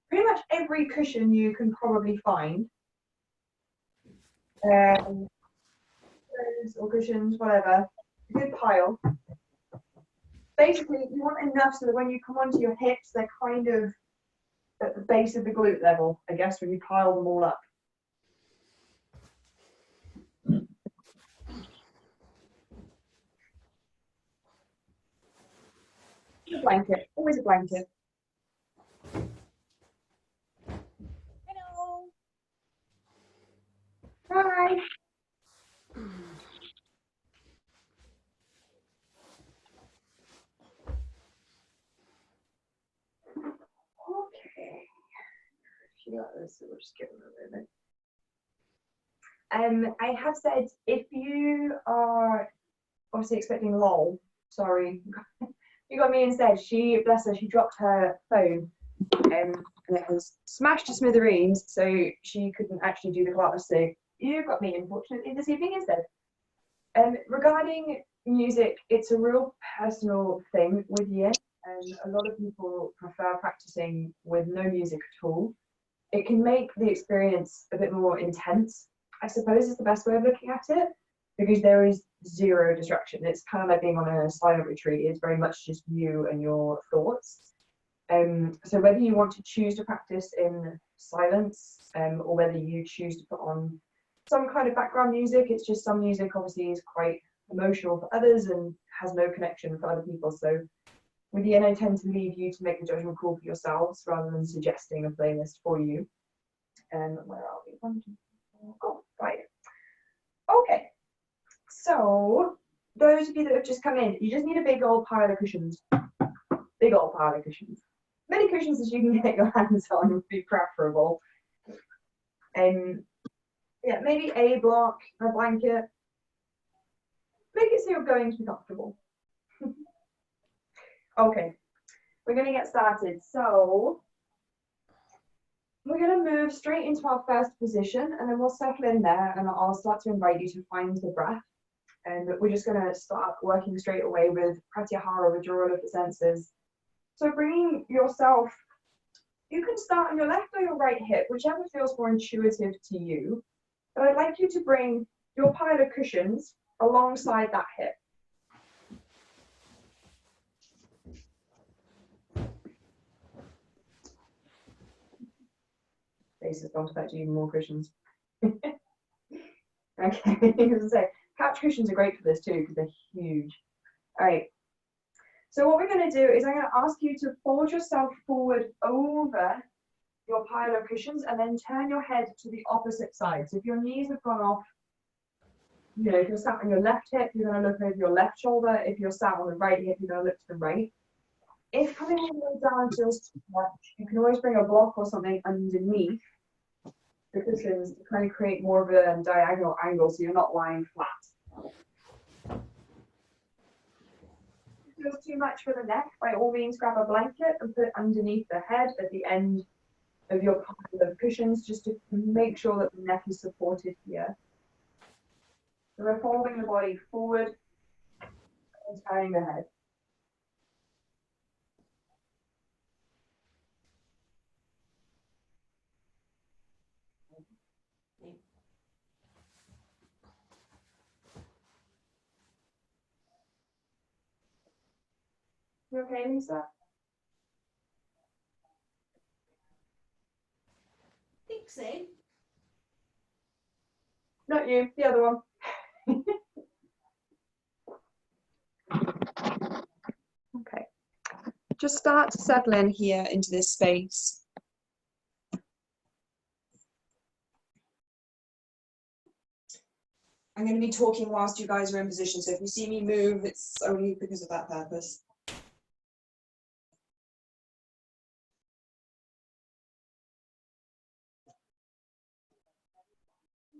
pretty much every cushion you can probably find. Or cushions, whatever, a good pile. Basically, you want enough so that when you come onto your hips, they're kind of at the base of the glute level, I guess, when you pile them all up. A blanket, always a blanket. Hello. Hi. Okay. She got this, so we'll just give her a moment. I have said if you are obviously expecting lol, sorry, you got me instead. She, bless her, she dropped her phone and it has smashed to smithereens, so she couldn't actually do the class. So you got me, unfortunately, this evening instead. Regarding music, it's a real personal thing with Yin, and a lot of people prefer practicing with no music at all. It can make the experience a bit more intense, I suppose is the best way of looking at it, because there is zero distraction. It's kind of like being on a silent retreat. It's very much just you and your thoughts. So whether you want to choose to practice in silence, or whether you choose to put on some kind of background music, it's just some music obviously is quite emotional for others and has no connection for other people. So with Yin, I tend to leave you to make the judgment call for yourselves rather than suggesting a playlist for you. Where are we? 1, 2, 3, 4. Oh, right. Okay. So those of you that have just come in, you just need a big old pile of cushions. Big old pile of cushions. Many cushions as you can get your hands on would be preferable. Yeah, maybe a block, a blanket. Make it so you're going to be comfortable. Okay, we're going to get started. So we're going to move straight into our first position, and then we'll settle in there, and I'll start to invite you to find the breath. And we're just going to start working straight away with pratyahara, withdrawal of the senses. So bringing yourself, you can start on your left or your right hip, whichever feels more intuitive to you. But I'd like you to bring your pile of cushions alongside that hip. Face has gone to fetch even more cushions. Okay, so couch cushions are great for this too because they're huge. All right. So what we're going to do is I'm going to ask you to fold yourself forward over your pile of cushions and then turn your head to the opposite side. So if your knees have gone off, you know, if you're sat on your left hip, you're going to look over your left shoulder. If you're sat on the right hip, you're going to look to the right. If coming all the way down feels too much, you can always bring a block or something underneath the cushions to kind of create more of a diagonal angle so you're not lying flat. If it feels too much for the neck, by all means grab a blanket and put it underneath the head at the end of your pile of cushions just to make sure that the neck is supported here. So we're folding the body forward and turning the head. You okay, Lisa? I think so. Not you, the other one. Okay. Just start to settle in here into this space. I'm going to be talking whilst you guys are in position, so if you see me move, it's only because of that purpose.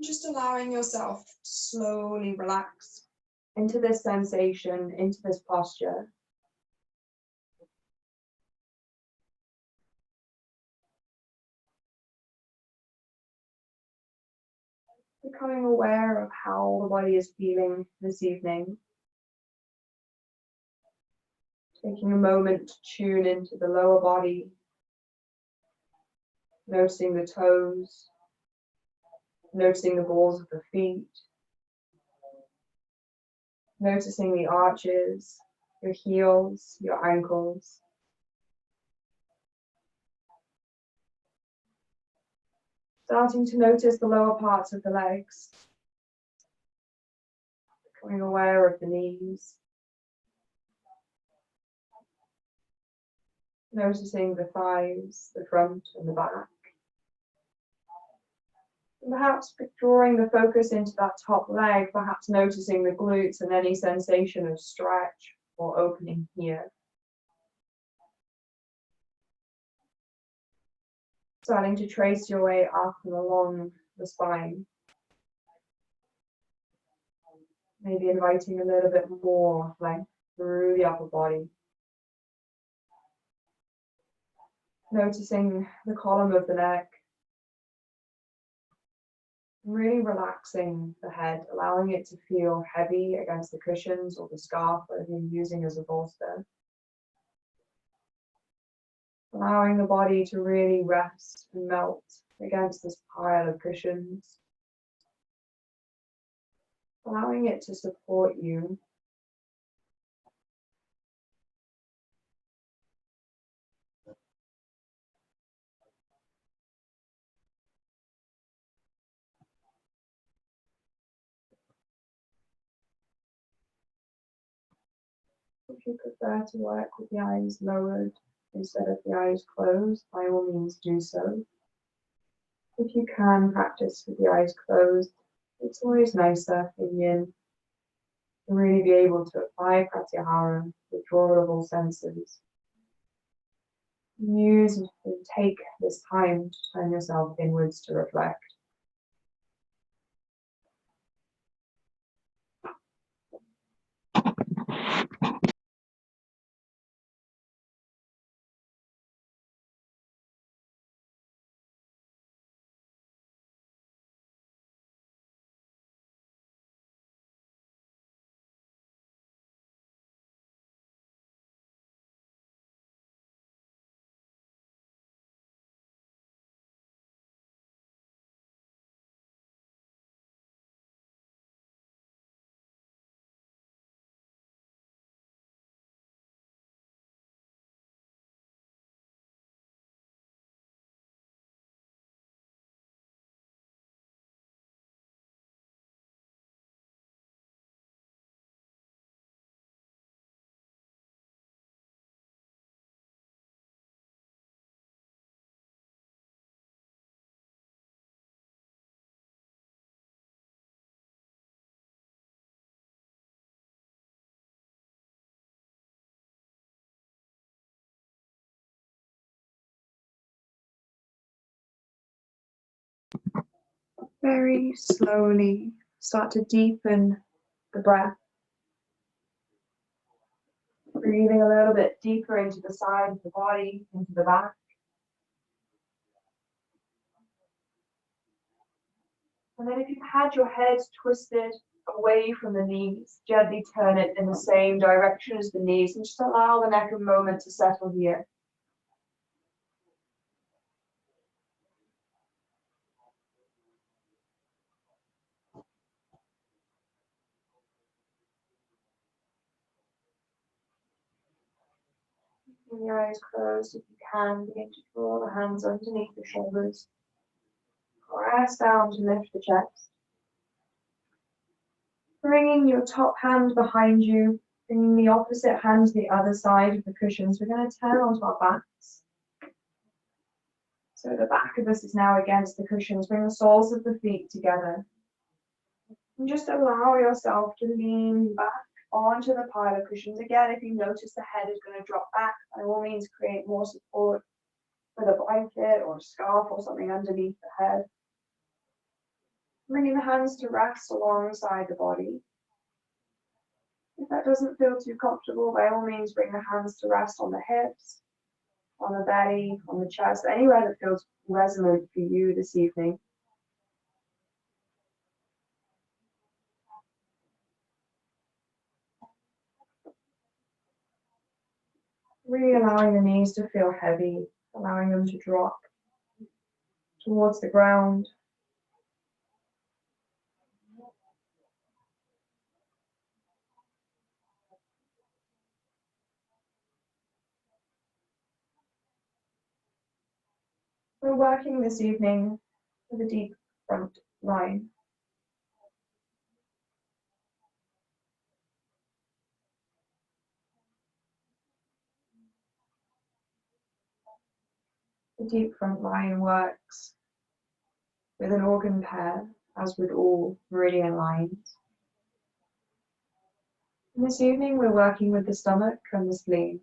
Just allowing yourself to slowly relax into this sensation, into this posture. Becoming aware of how the body is feeling this evening. Taking a moment to tune into the lower body, Noticing the toes, noticing the balls of the feet, noticing the arches, your heels, your ankles. Starting to notice the lower parts of the legs, becoming aware of the knees, noticing the thighs, the front and the back. And perhaps drawing the focus into that top leg, perhaps noticing the glutes and any sensation of stretch or opening here. Starting to trace your way up and along the spine. Maybe inviting a little bit more length through the upper body. Noticing the column of the neck. Really relaxing the head, allowing it to feel heavy against the cushions or the scarf that you're using as a bolster. Allowing the body to really rest and melt against this pile of cushions. Allowing it to support you. If you prefer to work with the eyes lowered instead of the eyes closed, by all means do so. If you can practice with the eyes closed, it's always nicer in yin to really be able to apply pratyahara, withdrawal of all senses. Use and take this time to turn yourself inwards to reflect. Very slowly start to deepen the breath. Breathing a little bit deeper into the side of the body, into the back. And then if you've had your head twisted away from the knees, gently turn it in the same direction as the knees and just allow the neck a moment to settle here. Keeping your eyes closed if you can, begin to draw the hands underneath the shoulders. Press down to lift the chest. Bringing your top hand behind you, bringing the opposite hand to the other side of the cushions. We're going to turn onto our backs. So the back of us is now against the cushions. Bring the soles of the feet together. And just allow yourself to lean back onto the pile of cushions. Again, if you notice the head is going to drop back, by all means create more support with a blanket or a scarf or something underneath the head. Bringing the hands to rest alongside the body. If that doesn't feel too comfortable, by all means bring the hands to rest on the hips, on the belly, on the chest, anywhere that feels resonant for you this evening. Really allowing the knees to feel heavy, allowing them to drop. towards the ground. We're working this evening with a deep front line. The deep front line works with an organ pair, as with all meridian lines. And this evening we're working with the stomach and the spleen.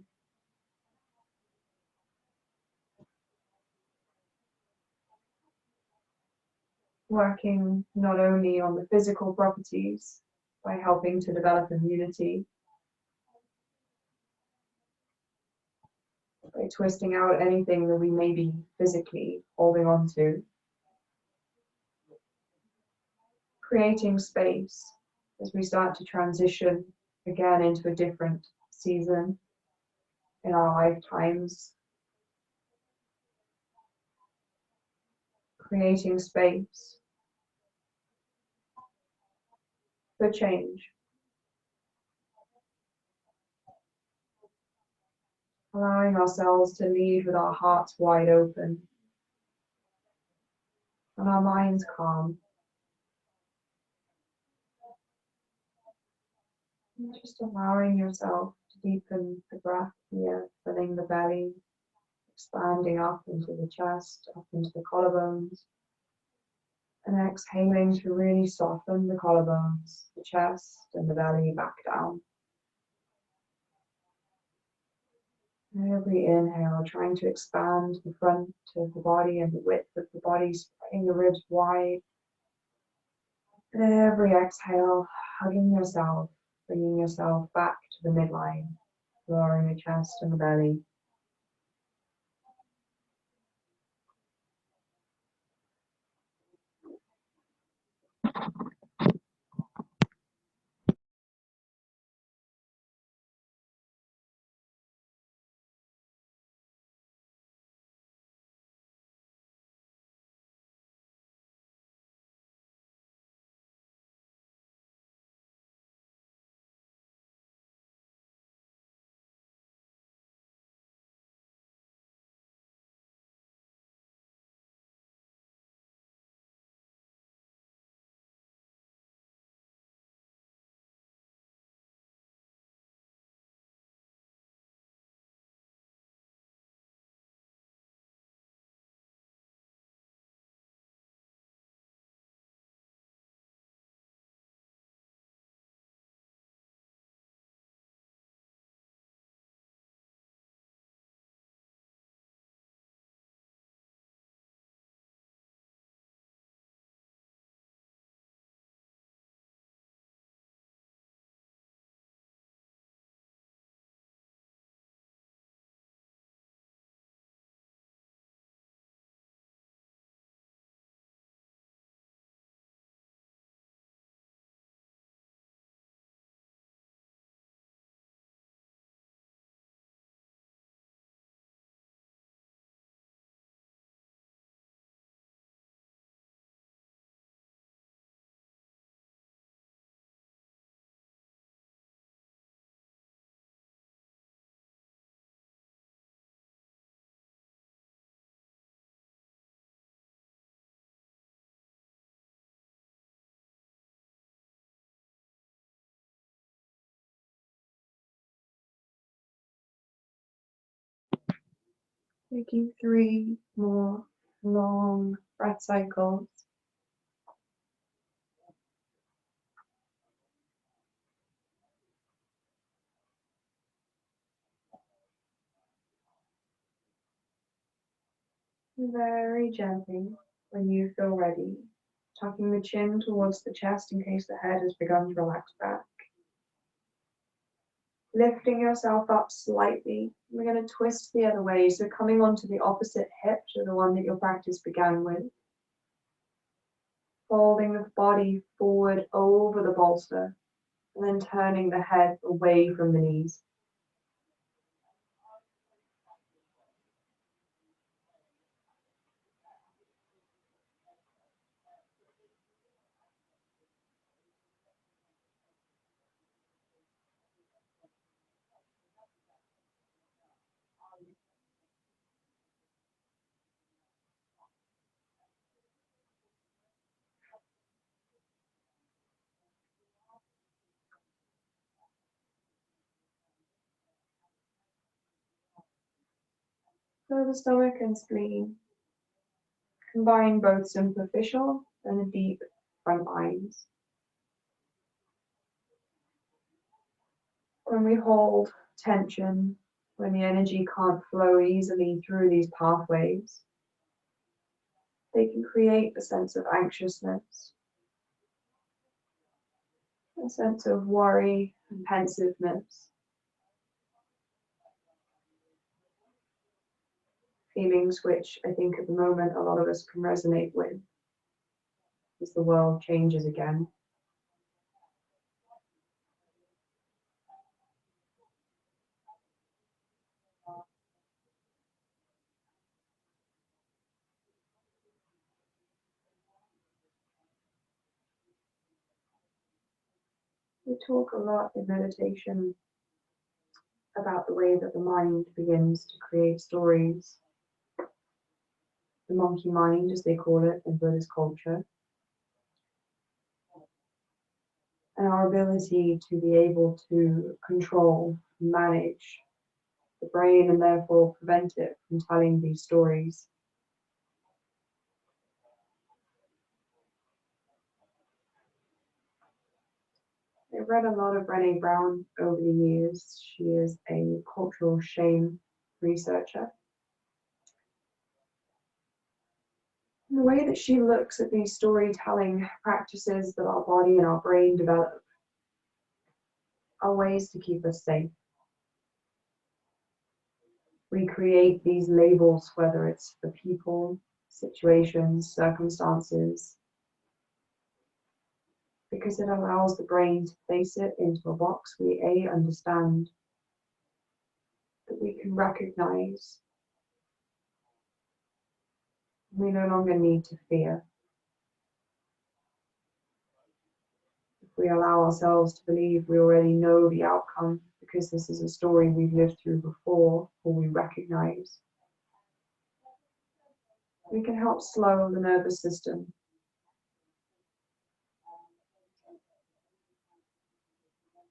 Working not only on the physical properties by helping to develop immunity, by twisting out anything that we may be physically holding on to, creating space as we start to transition again into a different season in our lifetimes, creating space for change, allowing ourselves to lead with our hearts wide open and our minds calm. And just allowing yourself to deepen the breath here, filling the belly, expanding up into the chest, up into the collarbones, and exhaling to really soften the collarbones, the chest, and the belly back down. And every inhale, trying to expand the front of the body and the width of the body, spreading the ribs wide. And every exhale, hugging yourself, bringing yourself back to the midline, lowering the chest and the belly. Taking 3 more long breath cycles. Very gently, when you feel ready, tucking the chin towards the chest in case the head has begun to relax back. Lifting yourself up slightly. We're going to twist the other way, so coming onto the opposite hip to the one that your practice began with. Folding the body forward over the bolster, and then turning the head away from the knees. So the stomach and spleen combine both superficial and the deep front lines. When we hold tension, when the energy can't flow easily through these pathways, they can create a sense of anxiousness, a sense of worry and pensiveness, feelings which I think at the moment a lot of us can resonate with as the world changes again. We talk a lot in meditation about the way that the mind begins to create stories. The monkey mind, as they call it in Buddhist culture, and our ability to be able to control, manage the brain and therefore prevent it from telling these stories. I've read a lot of Brené Brown over the years. She is a cultural shame researcher. And the way that she looks at these storytelling practices that our body and our brain develop are ways to keep us safe. We create these labels, whether it's for people, situations, circumstances, because it allows the brain to place it into a box. We understand that we can recognize. We no longer need to fear. If we allow ourselves to believe we already know the outcome because this is a story we've lived through before or we recognize, we can help slow the nervous system.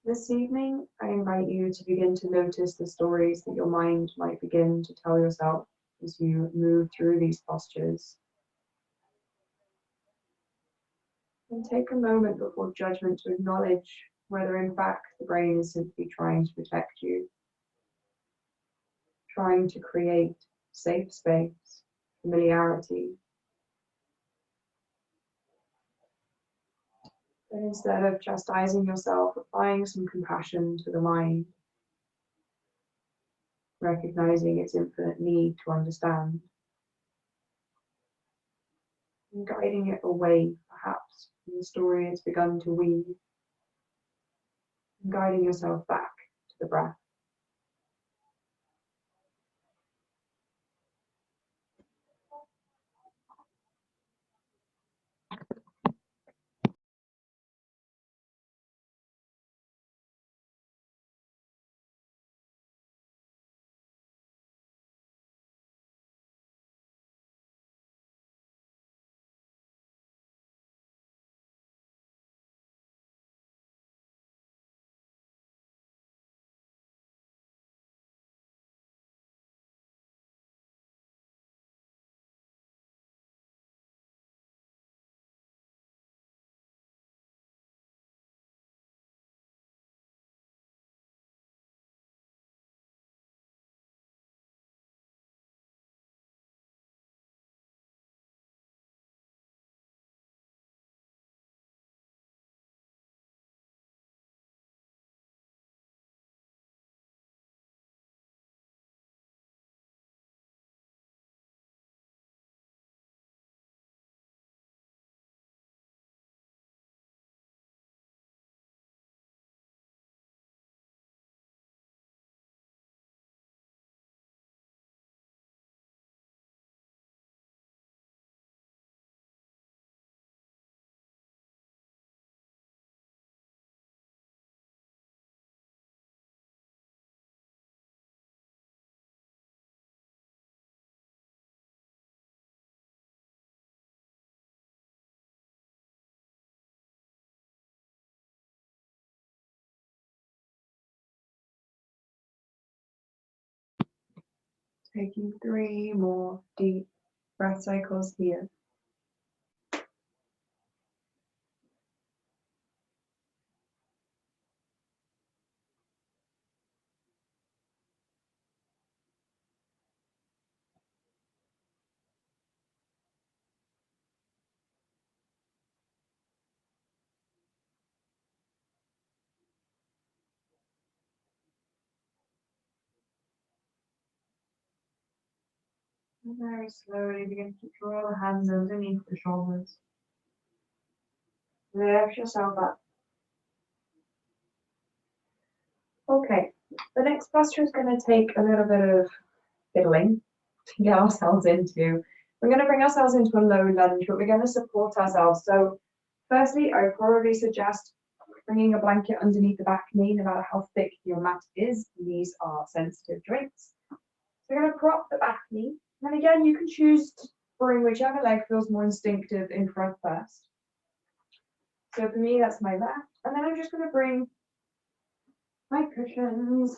This evening, I invite you to begin to notice the stories that your mind might begin to tell yourself as you move through these postures. And take a moment before judgment to acknowledge whether in fact the brain is simply trying to protect you, trying to create safe space, familiarity. But instead of chastising yourself, applying some compassion to the mind, recognizing its infinite need to understand, and guiding it away, perhaps, from the story it's begun to weave, and guiding yourself back to the breath. Taking 3 more deep breath cycles here. And very slowly begin to draw the hands underneath the shoulders. Lift yourself up. Okay, the next posture is going to take a little bit of fiddling to get ourselves into. We're going to bring ourselves into a low lunge, but we're going to support ourselves. So firstly, I would probably suggest bringing a blanket underneath the back knee, no matter how thick your mat is. These are sensitive joints. So we're going to prop the back knee. And again, you can choose to bring whichever leg feels more instinctive in front first. So for me, that's my left. And then I'm just going to bring my cushions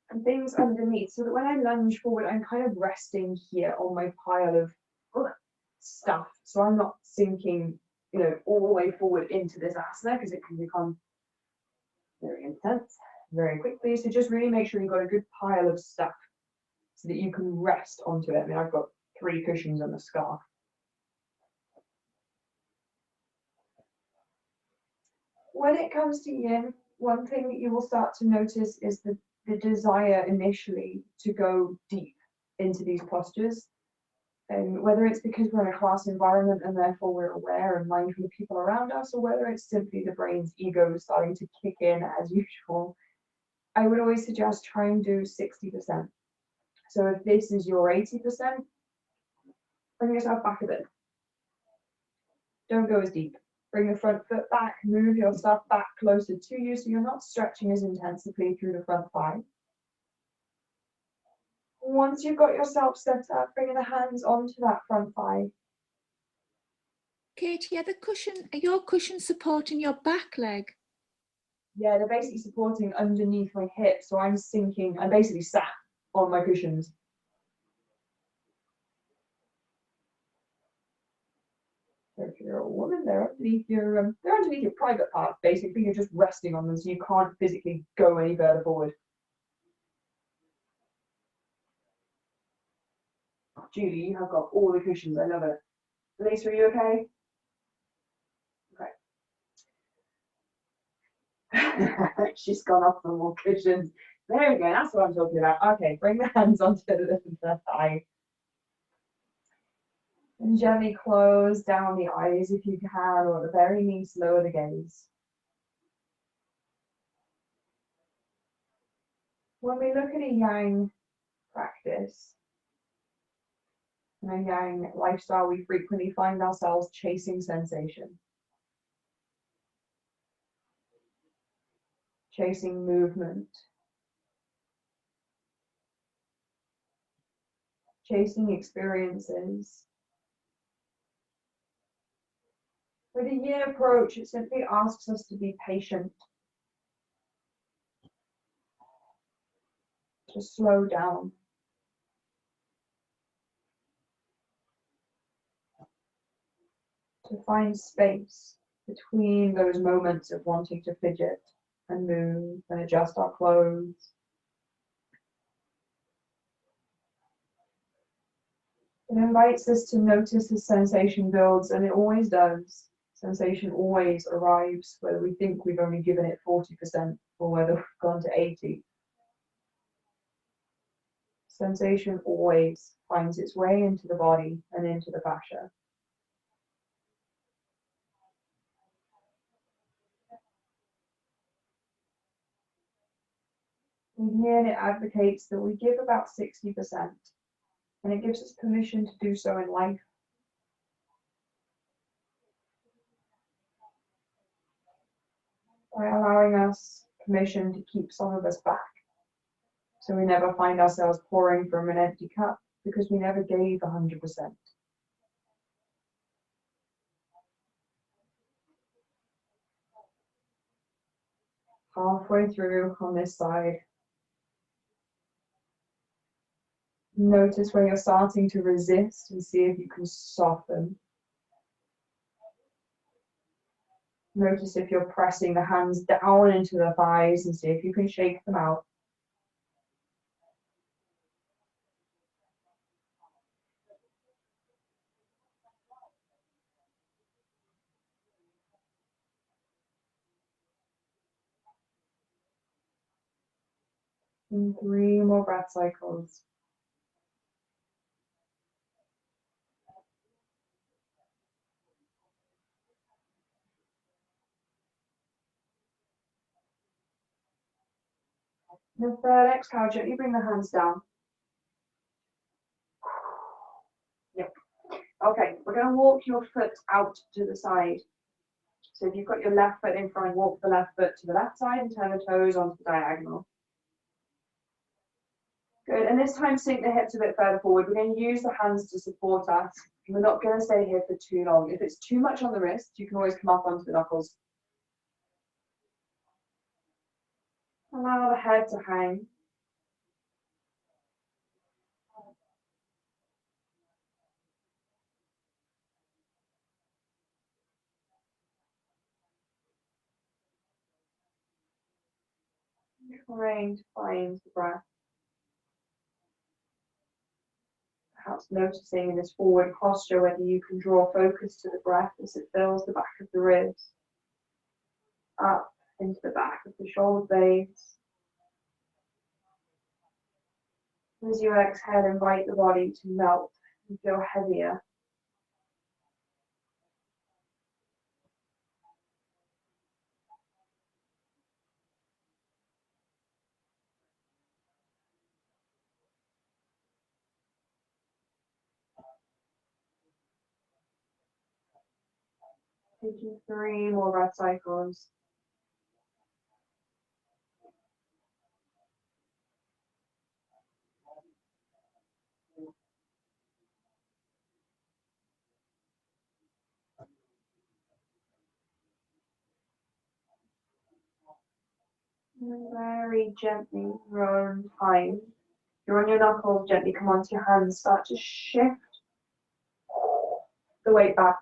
and things underneath so that when I lunge forward, I'm kind of resting here on my pile of stuff. So I'm not sinking, all the way forward into this asana because it can become very intense very quickly. So just really make sure you've got a good pile of stuff so that you can rest onto it. I mean, I've got 3 cushions and a scarf. When it comes to yin, one thing that you will start to notice is the desire initially to go deep into these postures. And whether it's because we're in a class environment and therefore we're aware and mindful of people around us, or whether it's simply the brain's ego starting to kick in as usual, I would always suggest try and do 60%. So if this is your 80%, bring yourself back a bit. Don't go as deep. Bring the front foot back, move your stuff back closer to you so you're not stretching as intensively through the front thigh. Once you've got yourself set up, bringing the hands onto that front thigh. Katie, are your cushions supporting your back leg? Yeah, they're basically supporting underneath my hips, so I'm basically sat on my cushions. So if you're a woman, they're underneath your private part. Basically, you're just resting on them, so you can't physically go any further forward. Julie, you have got all the cushions. I love it. Lisa, are you okay? Okay. She's gone off for more cushions. There we go. That's what I'm talking about. Okay, bring the hands onto the thigh. And gently close down the eyes if you can, or at the very least, lower the gaze. When we look at a yang practice, in a yang lifestyle, we frequently find ourselves chasing sensation, chasing movement, chasing experiences. With a yin approach, it simply asks us to be patient, to slow down, to find space between those moments of wanting to fidget and move and adjust our clothes. It invites us to notice as sensation builds, and it always does. Sensation always arrives, whether we think we've only given it 40% or whether we've gone to 80. Sensation always finds its way into the body and into the fascia. And here it advocates that we give about 60%, and it gives us permission to do so in life. By allowing us permission to keep some of us back, so we never find ourselves pouring from an empty cup because we never gave 100%. Halfway through on this side. Notice where you're starting to resist and see if you can soften. Notice if you're pressing the hands down into the thighs and see if you can shake them out. And 3 more breath cycles. The third exhale, gently bring the hands down. Yep. Okay, we're going to walk your foot out to the side. So if you've got your left foot in front, walk the left foot to the left side and turn the toes onto the diagonal. Good, and this time sink the hips a bit further forward. We're going to use the hands to support us. We're not going to stay here for too long. If it's too much on the wrist, you can always come up onto the knuckles. Allow the head to hang. Trying to find the breath. Perhaps noticing in this forward posture whether you can draw focus to the breath as it fills the back of the ribs, up into the back of the shoulder blades. As you exhale, invite the body to melt and feel heavier. Taking 3 more breath cycles. And very gently, your own time. You're on your knuckles, gently come onto your hands, start to shift the weight back.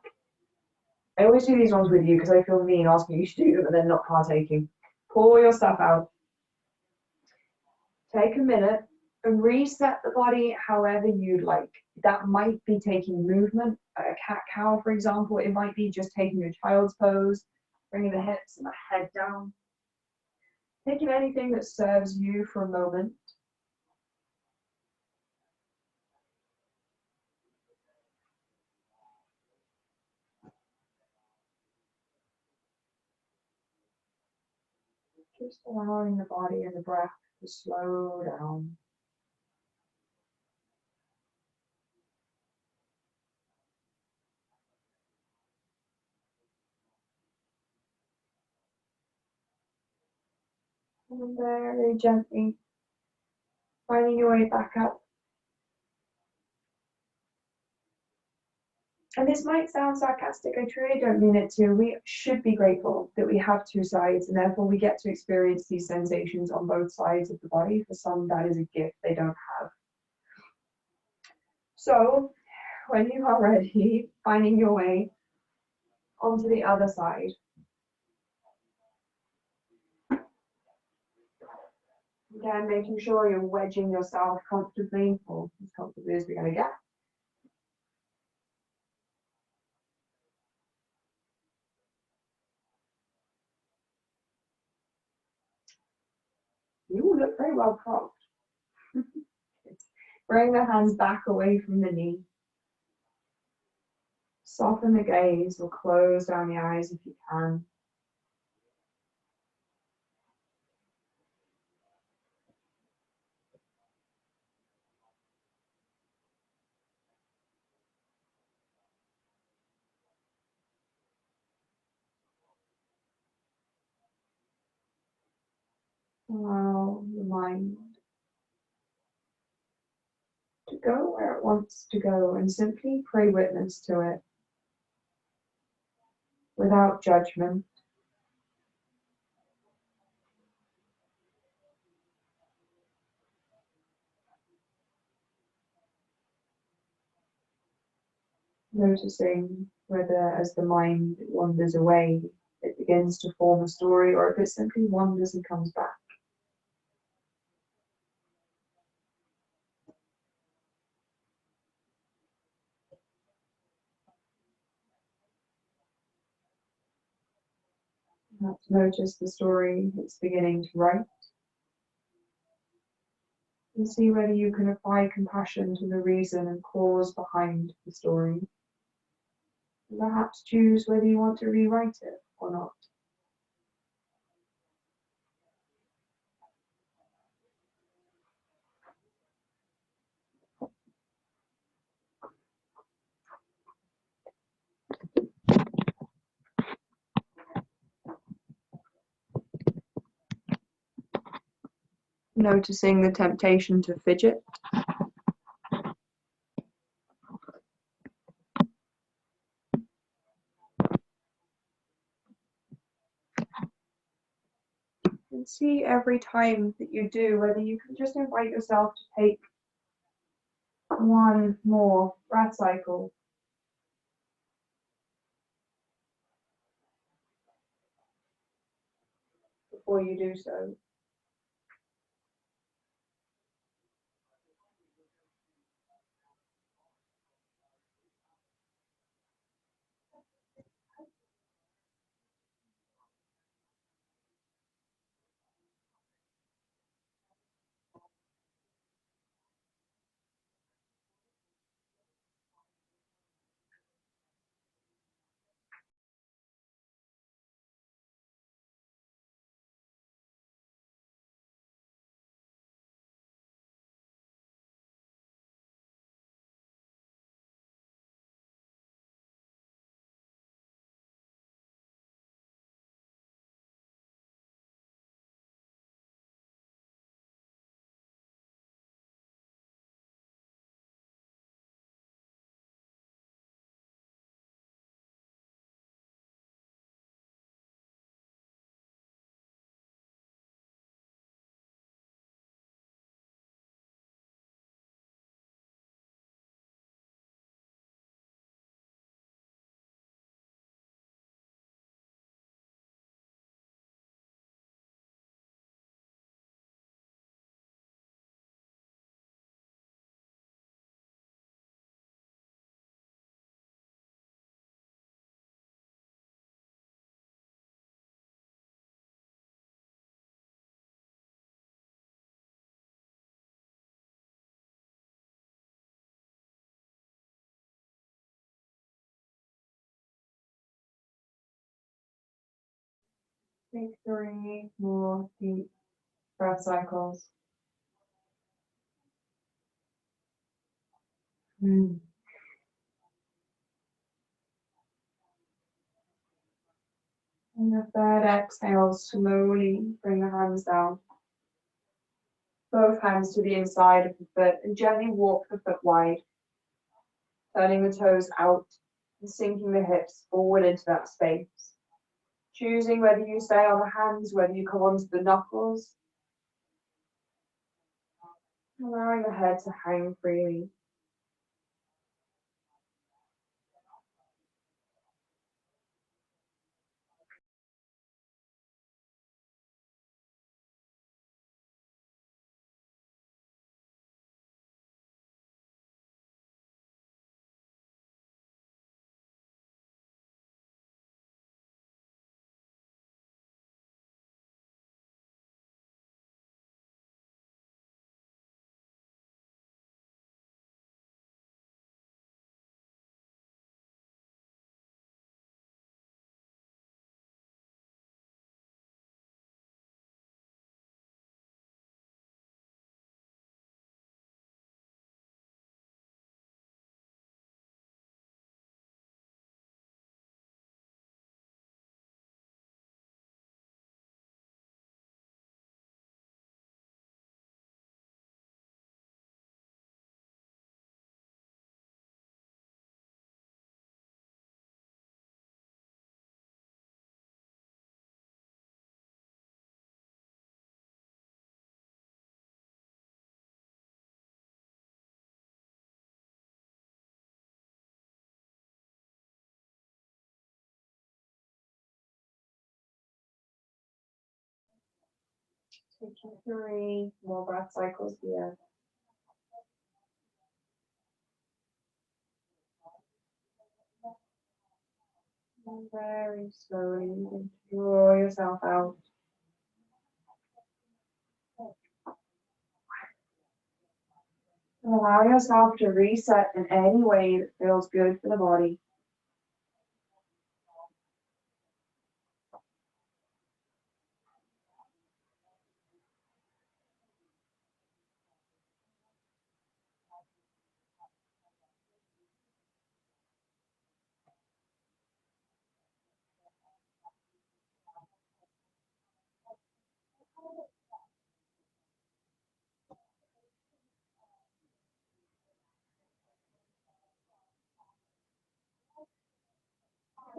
I always do these ones with you because I feel mean asking you to do them and then not partaking. Pull your stuff out. Take a minute and reset the body however you'd like. That might be taking movement, a cat-cow, for example. It might be just taking your child's pose, bringing the hips and the head down. Taking anything that serves you for a moment. Just allowing the body and the breath to slow down. And very gently finding your way back up. And this might sound sarcastic, I truly don't mean it to. We should be grateful that we have 2 sides and therefore we get to experience these sensations on both sides of the body. For some, that is a gift they don't have. So, when you are ready, finding your way onto the other side. Again, making sure you're wedging yourself comfortably, or as comfortably as we're going to get. You look very well propped. Bring the hands back away from the knee. Soften the gaze or close down the eyes if you can. Allow the mind to go where it wants to go and simply pray witness to it without judgment. Noticing whether as the mind wanders away, it begins to form a story, or if it simply wanders and comes back. Perhaps notice the story it's beginning to write, and see whether you can apply compassion to the reason and cause behind the story. And perhaps choose whether you want to rewrite it or not. Noticing the temptation to fidget. And see every time that you do whether you can just invite yourself to take one more breath cycle. Before you do so. Take 3 more deep breath cycles. And the third exhale, slowly bring the hands down. Both hands to the inside of the foot and gently walk the foot wide, turning the toes out and sinking the hips forward into that space. Choosing whether you stay on the hands, whether you come onto the knuckles. Allowing the head to hang freely. Taking 3 more breath cycles here. And very slowly begin to draw yourself out. And allow yourself to reset in any way that feels good for the body.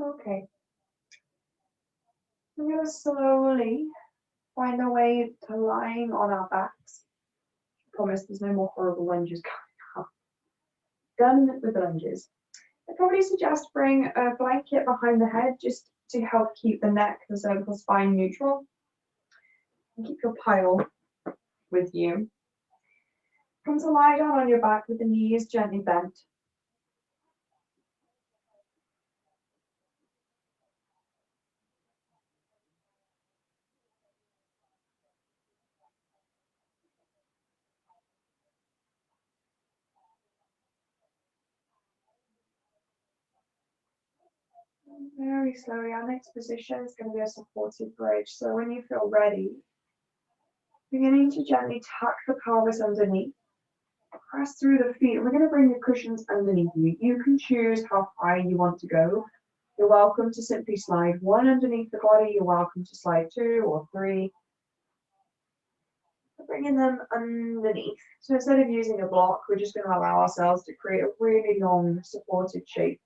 Okay. We're going to slowly find our way to lying on our backs. I promise there's no more horrible lunges coming up. Done with the lunges. I probably suggest bring a blanket behind the head just to help keep the neck, the cervical spine neutral. And keep your pile with you. Come to lie down on your back with the knees gently bent. Very slowly, our next position is going to be a supported bridge. So when you feel ready, beginning to gently tuck the pelvis underneath, press through the feet, and we're going to bring the cushions underneath you. You can choose how high you want to go. You're welcome to simply slide 1 underneath the body. You're welcome to slide 2 or 3. Bringing them underneath. So instead of using a block, we're just going to allow ourselves to create a really long supported shape.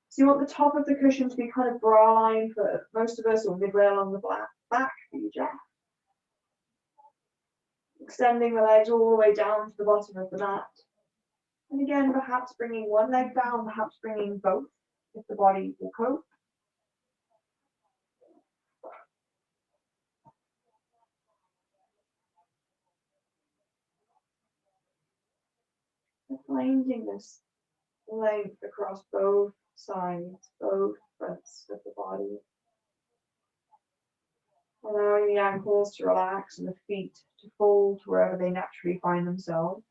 So you want the top of the cushion to be kind of bra line for most of us, or midway along the back for you, Jeff. Extending the legs all the way down to the bottom of the mat. And again, perhaps bringing one leg down, perhaps bringing both, if the body will cope. And finding this length across both sides, both fronts of the body. Allowing the ankles to relax and the feet to fold to wherever they naturally find themselves.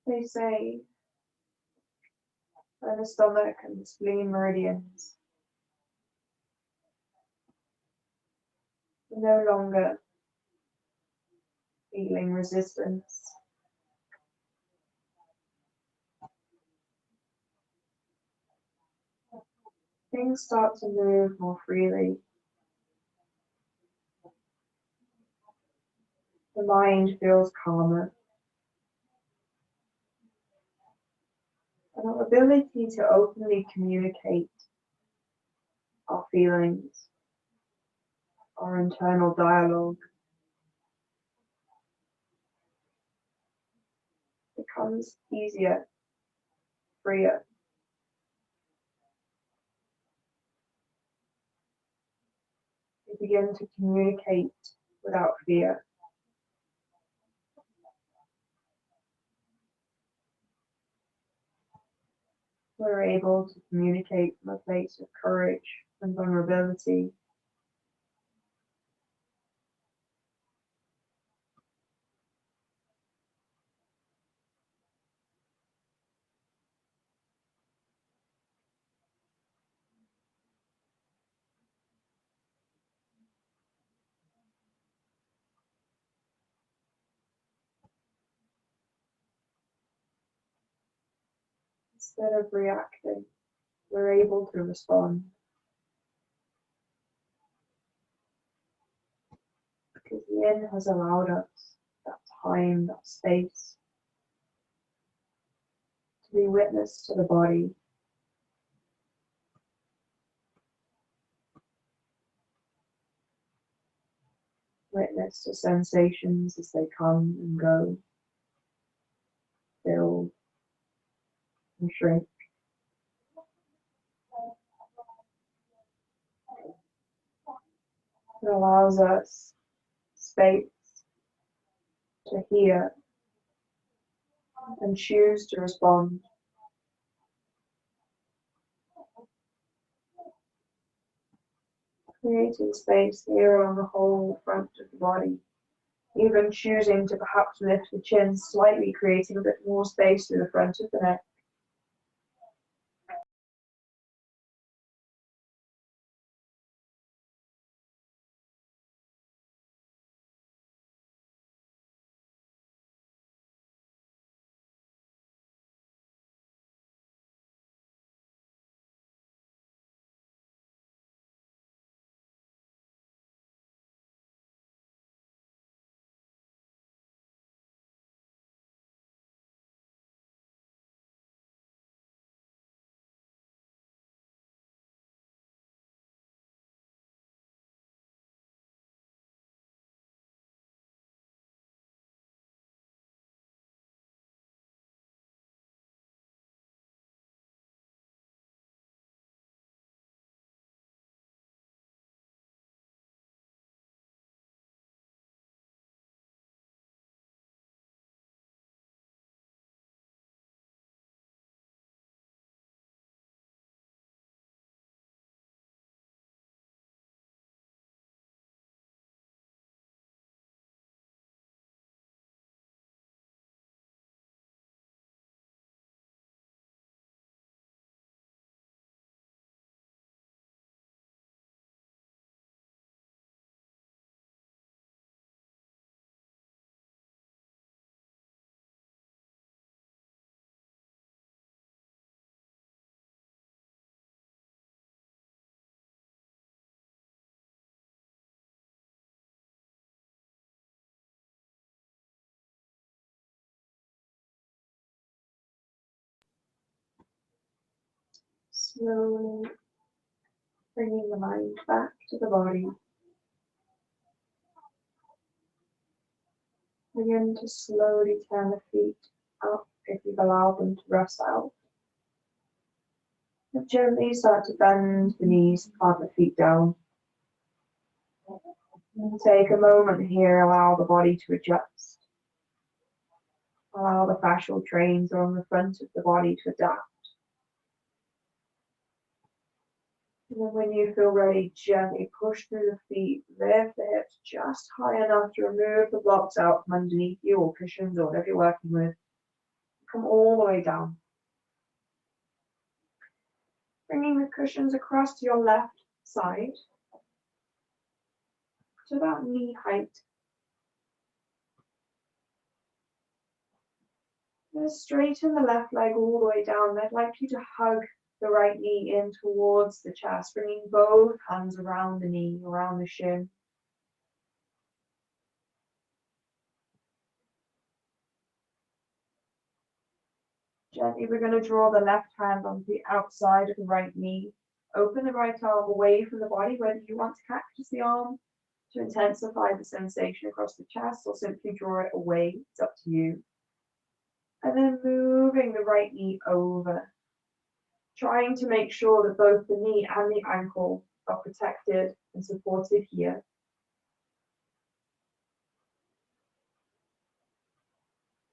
They say that the stomach and the spleen meridians are no longer feeling resistance. Things start to move more freely. The mind feels calmer. And our ability to openly communicate our feelings, our internal dialogue, becomes easier, freer. We begin to communicate without fear. we're able to communicate from a place of courage and vulnerability. Instead of reacting, we're able to respond. Because the Yin has allowed us that time, that space to be witness to the body. Witness to sensations as they come and go, build and shrink. It allows us space to hear and choose to respond. Creating space here on the whole front of the body. Even choosing to perhaps lift the chin slightly, creating a bit more space through the front of the neck. Slowly bringing the mind back to the body. Begin to slowly turn the feet up if you've allowed them to rest out. And gently start to bend the knees, plant the feet down. And take a moment here, allow the body to adjust. Allow the fascial trains on the front of the body to adapt. And then when you feel ready, gently push through the feet, lift the hips just high enough to remove the blocks out from underneath you or cushions or whatever you're working with. Come all the way down. Bringing the cushions across to your left side to about knee height. Just straighten the left leg all the way down. I'd like you to hug the right knee in towards the chest, bringing both hands around the knee, around the shin. Gently, we're going to draw the left hand onto the outside of the right knee. Open the right arm away from the body, whether you want to cactus the arm to intensify the sensation across the chest or simply draw it away. It's up to you. And then moving the right knee over. Trying to make sure that both the knee and the ankle are protected and supported here.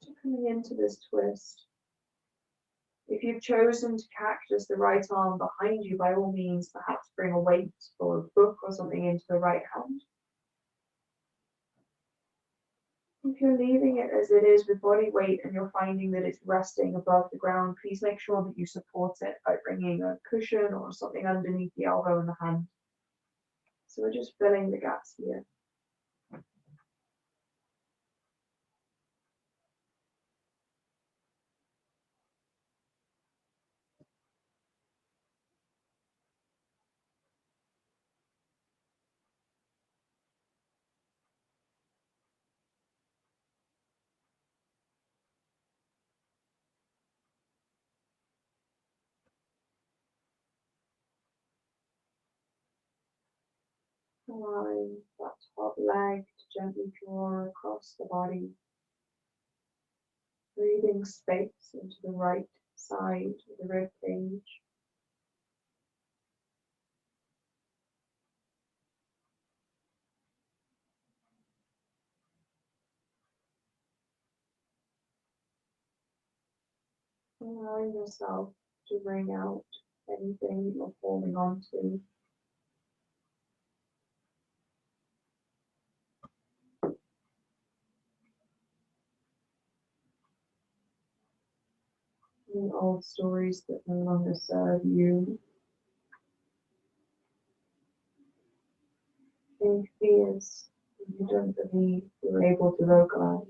So coming into this twist, If you've chosen to cactus the right arm behind you, by all means, perhaps bring a weight or a book or something into the right hand. If you're leaving it as it is with body weight and you're finding that it's resting above the ground, please make sure that you support it by bringing a cushion or something underneath the elbow and the hand. So we're just filling the gaps here. Allowing that top leg to gently draw across the body. Breathing space into the right side of the rib cage. Allowing yourself to bring out anything you're holding on to. Any old stories that no longer serve you. Any fears that you don't believe you're able to vocalize.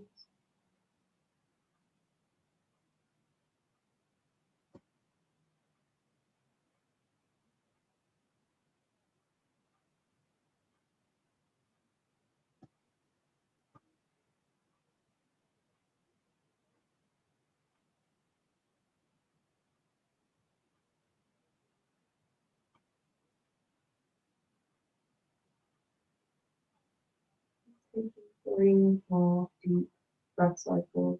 Taking 3 more deep breath cycles.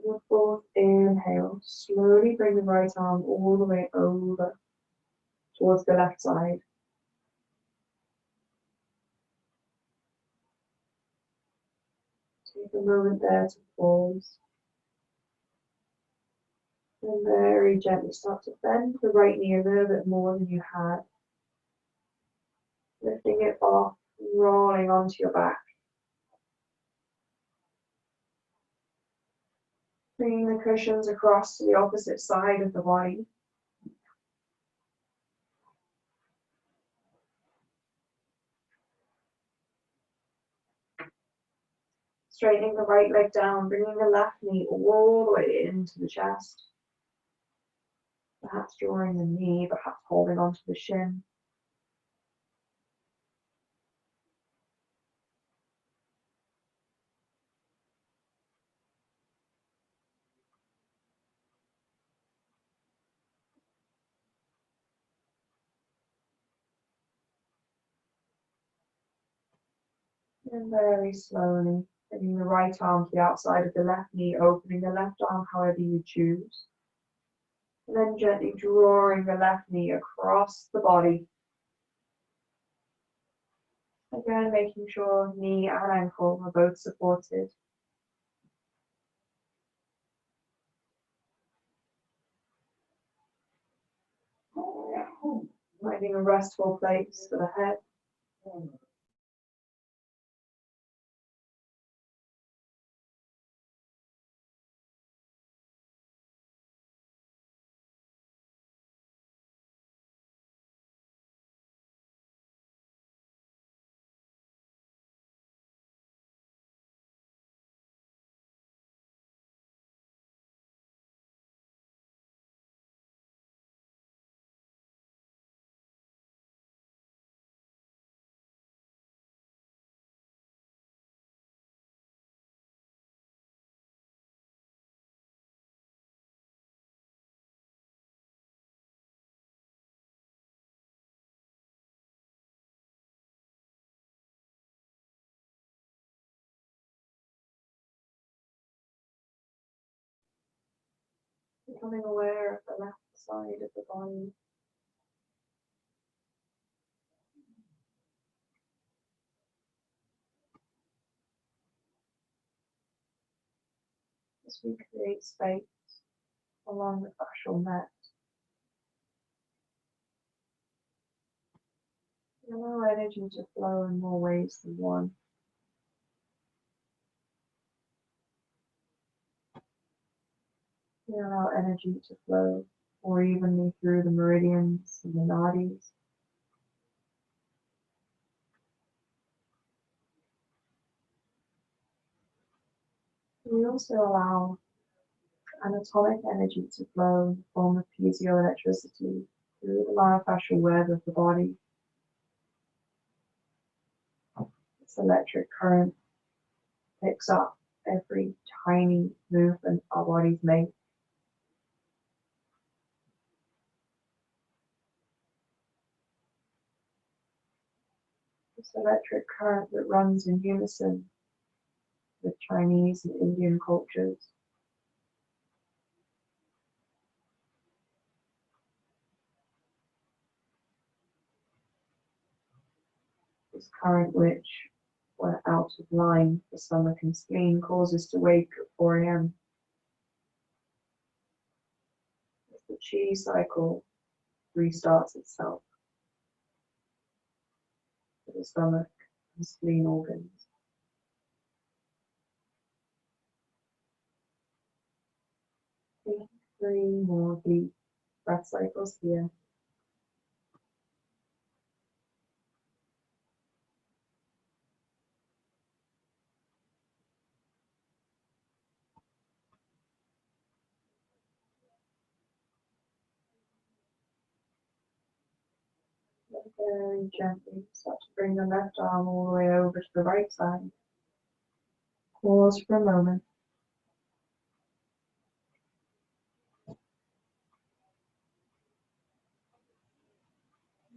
Your fourth inhale, slowly bring the right arm all the way over towards the left side. Take a moment there to pause. And very gently start to bend the right knee a little bit more than you had. Lifting it off, rolling onto your back. Bringing the cushions across to the opposite side of the body. Straightening the right leg down, bringing the left knee all the way into the chest. Perhaps drawing the knee, perhaps holding onto the shin. And very slowly, bringing the right arm to the outside of the left knee, opening the left arm however you choose. And then gently drawing the left knee across the body. Again, making sure knee and ankle are both supported. Finding a restful place for the head. Becoming aware of the left side of the body. As we create space along the fascial mat, we allow energy to flow in more ways than one. We allow energy to flow more evenly through the meridians and the nadis. We also allow anatomic energy to flow in the form of piezoelectricity through the myofascial web of the body. This electric current picks up every tiny movement our bodies make. This electric current that runs in unison with Chinese and Indian cultures. This current which, when out of line, the stomach and spleen causes to wake at 4 a.m. As the chi cycle restarts itself for the stomach and spleen organs. Take 3 more deep breath cycles here. Then very gently start to bring the left arm all the way over to the right side. Pause for a moment.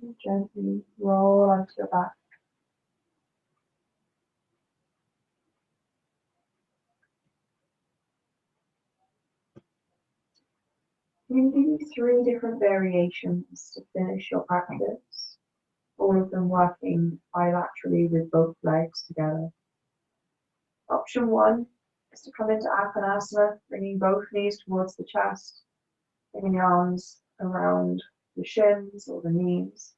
And gently roll onto your back. You can do 3 different variations to finish your practice, all of them working bilaterally with both legs together. Option 1 is to come into Apanasana, bringing both knees towards the chest, bringing the arms around the shins or the knees.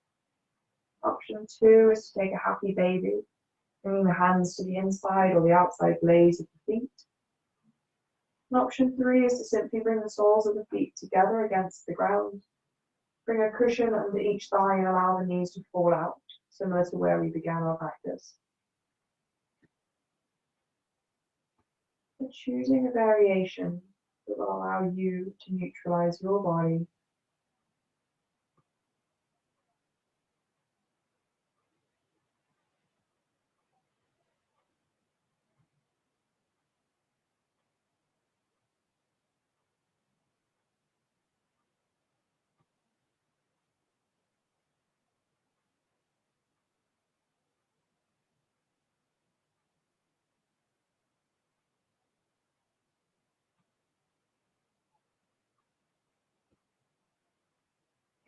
Option 2 is to take a happy baby, bringing the hands to the inside or the outside blades of the feet. And option 3 is to simply bring the soles of the feet together against the ground. Bring a cushion under each thigh and allow the knees to fall out, similar to where we began our practice. But choosing a variation that will allow you to neutralize your body.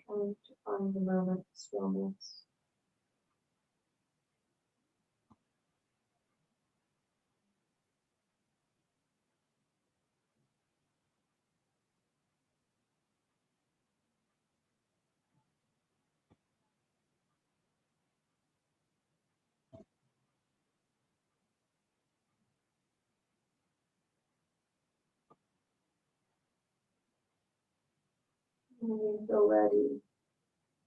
Trying to find a moment of stillness. And when you feel ready,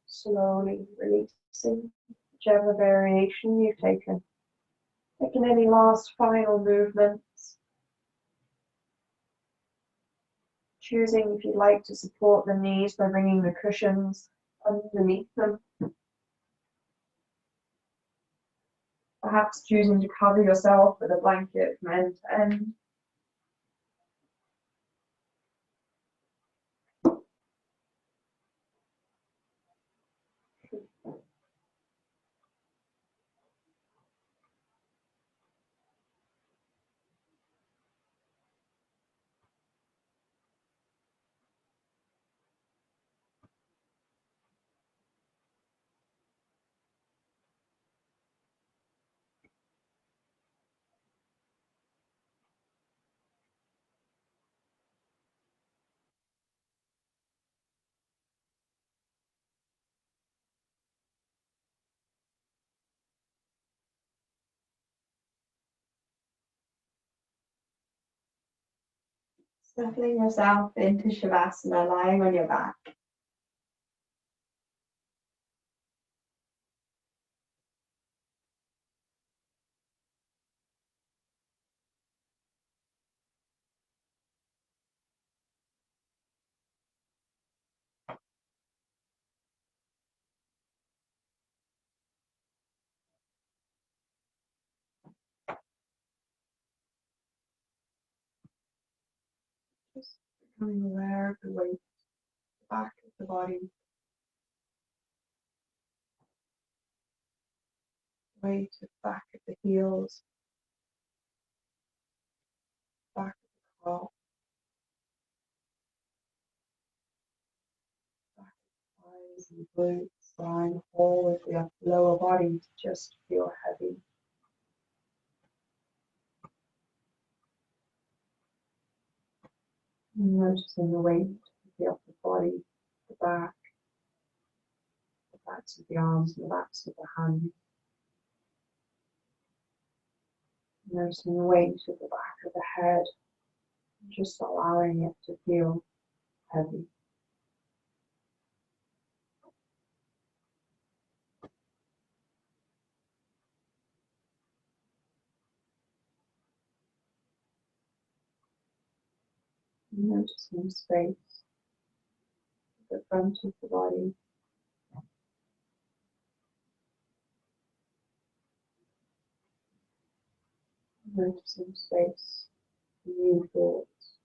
slowly releasing whichever variation you've taken. Taking any last final movements. Choosing if you'd like to support the knees by bringing the cushions underneath them. Perhaps choosing to cover yourself with a blanket from end to end. Settling yourself into Shavasana, lying on your back. Just becoming aware of the weight, the back of the body, weight of the back of the heels, back of the calf, back of the thighs and glutes, allowing the whole of the lower body to just feel heavy. And noticing the weight of the upper body, the backs of the arms and the backs of the hands. Noticing the weight of the back of the head, just allowing it to feel heavy. Noticing space at the front of the body. Noticing space for new thoughts,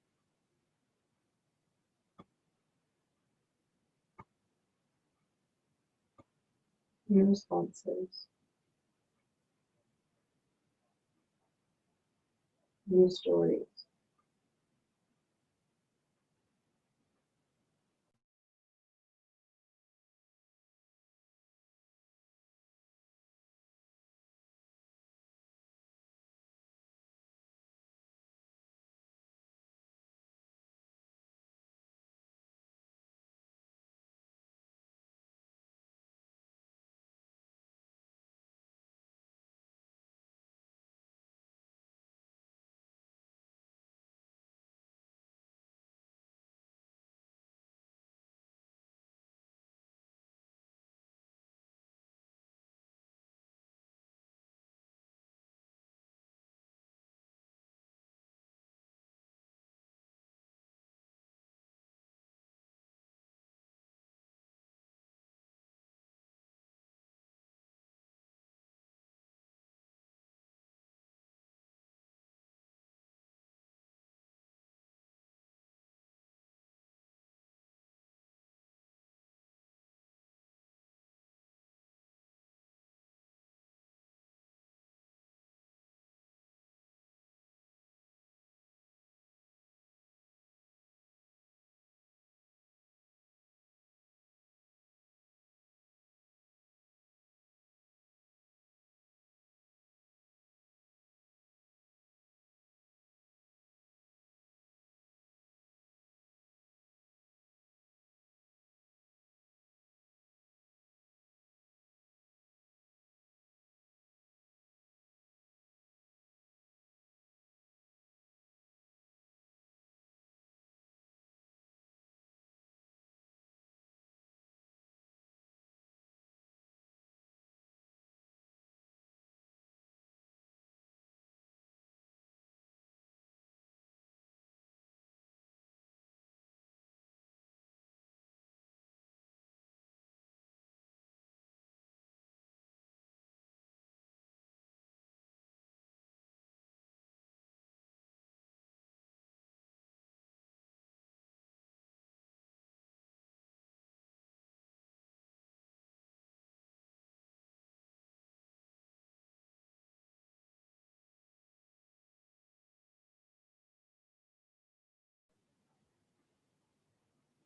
new responses, new stories.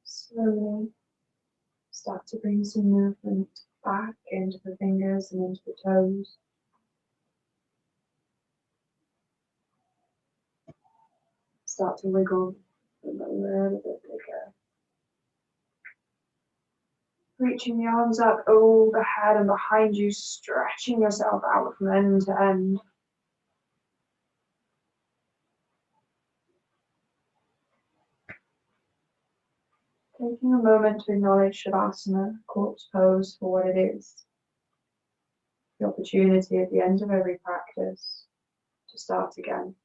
Slowly start to bring some movement back into the fingers and into the toes. Start to wiggle them a little bit bigger. Reaching the arms up overhead and behind you, stretching yourself out from end to end. Taking a moment to acknowledge Shavasana, corpse pose, for what it is. The opportunity at the end of every practice to start again.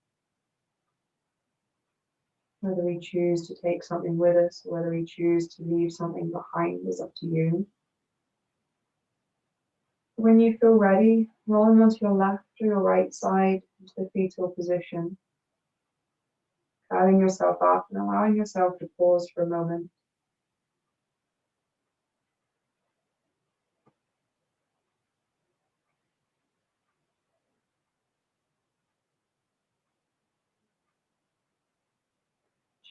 Whether we choose to take something with us or whether we choose to leave something behind is up to you. When you feel ready, rolling onto your left or your right side into the fetal position. Curling yourself up and allowing yourself to pause for a moment.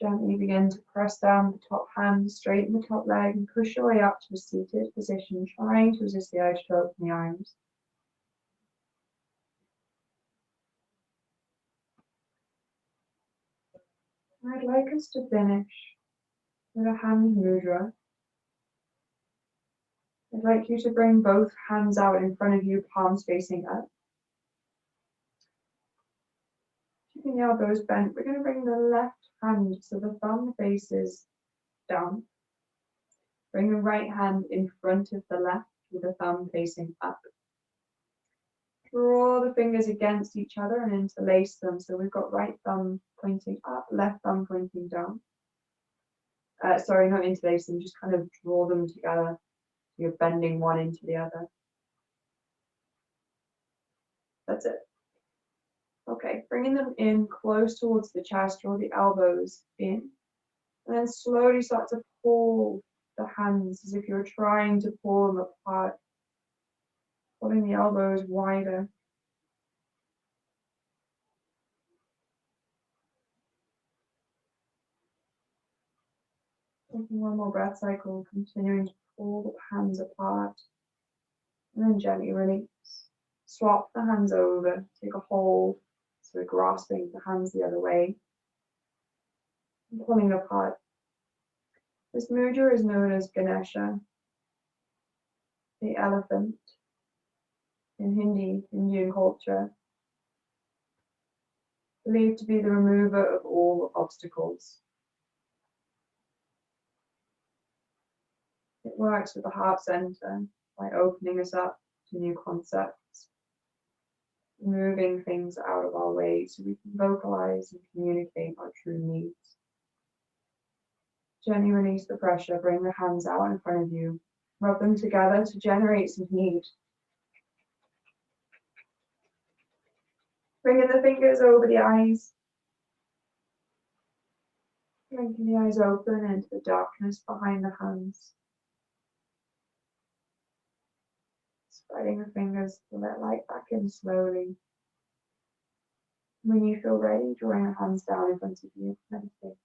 Gently begin to press down the top hand, straighten the top leg, and push your way up to a seated position, trying to resist the urge to open the arms. I'd like us to finish with a hand mudra. I'd like you to bring both hands out in front of you, palms facing up. Keeping the elbows bent, we're going to bring the left hand so the thumb faces down. Bring the right hand in front of the left with the thumb facing up. Draw the fingers against each other and interlace them. So we've got right thumb pointing up, left thumb pointing down. Sorry, not interlace them, just kind of draw them together. You're bending one into the other. That's it. Okay, bringing them in close towards the chest, draw the elbows in. And then slowly start to pull the hands as if you're trying to pull them apart. Pulling the elbows wider. Taking one more breath cycle, continuing to pull the hands apart. And then gently release. Swap the hands over, take a hold. So we're grasping the hands the other way. And pulling apart. This mudra is known as Ganesha, the elephant, in Indian culture, believed to be the remover of all obstacles. It works with the heart center by opening us up to new concepts, moving things out of our way so we can vocalize and communicate our true needs. Gently release the pressure, bring the hands out in front of you, rub them together to generate some heat. Bringing the fingers over the eyes, blinking the eyes open into the darkness behind the hands. Spreading the fingers to let light back in slowly. When you feel ready, drawing the hands down in front of you. Meditate.